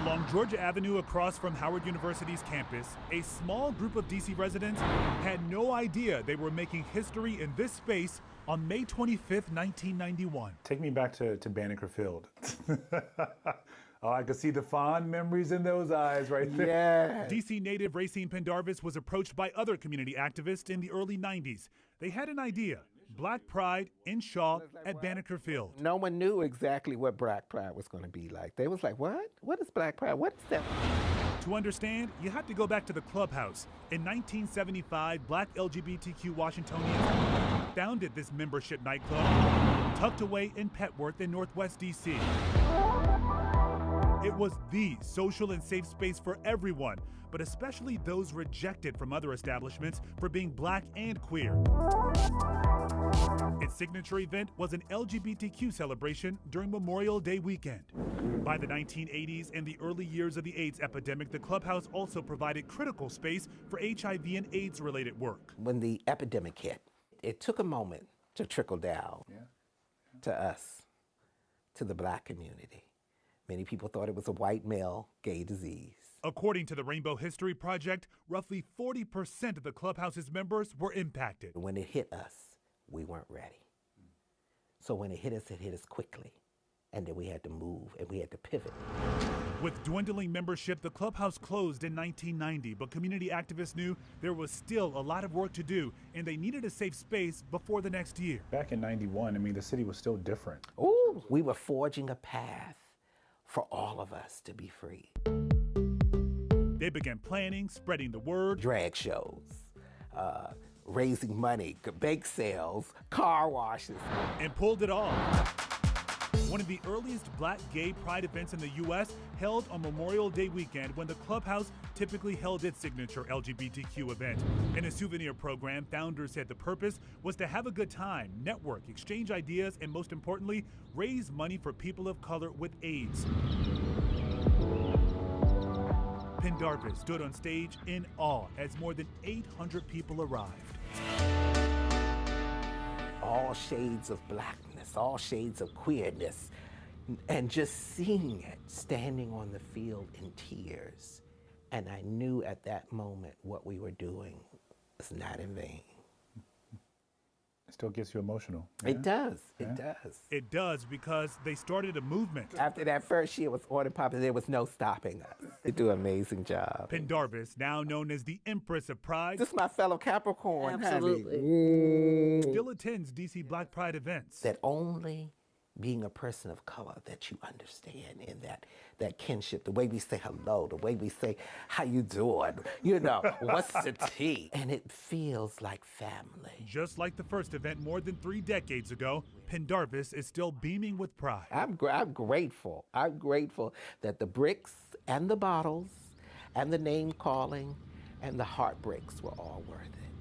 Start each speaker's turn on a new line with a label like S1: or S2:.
S1: Along Georgia Avenue across from Howard University's campus, a small group of DC residents had no idea they were making history in this space on May 25th, 1991.
S2: Take me back to Banneker Field. Oh, I could see the fond memories in those eyes right there.
S3: Yeah.
S1: DC native Racine Pendarvis was approached by other community activists in the early 90s. They had an idea, Black Pride in Shaw at Banneker Field.
S3: No one knew exactly what Black Pride was going to be like. They was like, what? What is Black Pride? What is that?
S1: To understand, you have to go back to the clubhouse. In 1975, Black LGBTQ Washingtonians founded this membership nightclub tucked away in Petworth in Northwest DC. It was the social and safe space for everyone, but especially those rejected from other establishments for being Black and queer. Its signature event was an LGBTQ celebration during Memorial Day weekend. By the 1980s and the early years of the AIDS epidemic, the clubhouse also provided critical space for HIV and AIDS-related work.
S3: When the epidemic hit, it took a moment to trickle down to us, to the Black community. Many people thought it was a white male gay disease.
S1: According to the Rainbow History Project, roughly 40% of the clubhouse's members were impacted.
S3: When it hit us, we weren't ready. So when it hit us quickly. And then we had to move and we had to pivot.
S1: With dwindling membership, the clubhouse closed in 1990, but community activists knew there was still a lot of work to do and they needed a safe space before the next year.
S2: Back in 91, I mean, the city was still different.
S3: Ooh, we were forging a path for all of us to be free.
S1: They began planning, spreading the word.
S3: Drag shows, raising money, bake sales, car washes.
S1: And pulled it off. One of the earliest Black gay pride events in the U.S. held on Memorial Day weekend when the clubhouse typically held its signature LGBTQ event. In a souvenir program, founders said the purpose was to have a good time, network, exchange ideas, and most importantly, raise money for people of color with AIDS. Pendarvis stood on stage in awe as more than 800 people arrived.
S3: All shades of Blackness, all shades of queerness, and just seeing it, standing on the field in tears. And I knew at that moment what we were doing was not in vain.
S2: It still gets you emotional.
S3: It does, it does.
S1: It does because they started a movement.
S3: After that first year with Order Pop, there was no stopping us. They do an amazing job.
S1: Pendarvis, now known as the Empress of Pride.
S3: This is my fellow Capricorn,
S4: Absolutely.
S3: honey.
S1: Still attends DC Black Pride events.
S3: That only being a person of color that you understand in that kinship, the way we say hello, the way we say, how you doing? You know, what's the tea? And it feels like family.
S1: Just like the first event more than 3 decades ago, Pendarvis is still beaming with pride.
S3: I'm grateful. I'm grateful that the bricks and the bottles and the name calling and the heartbreaks were all worth it.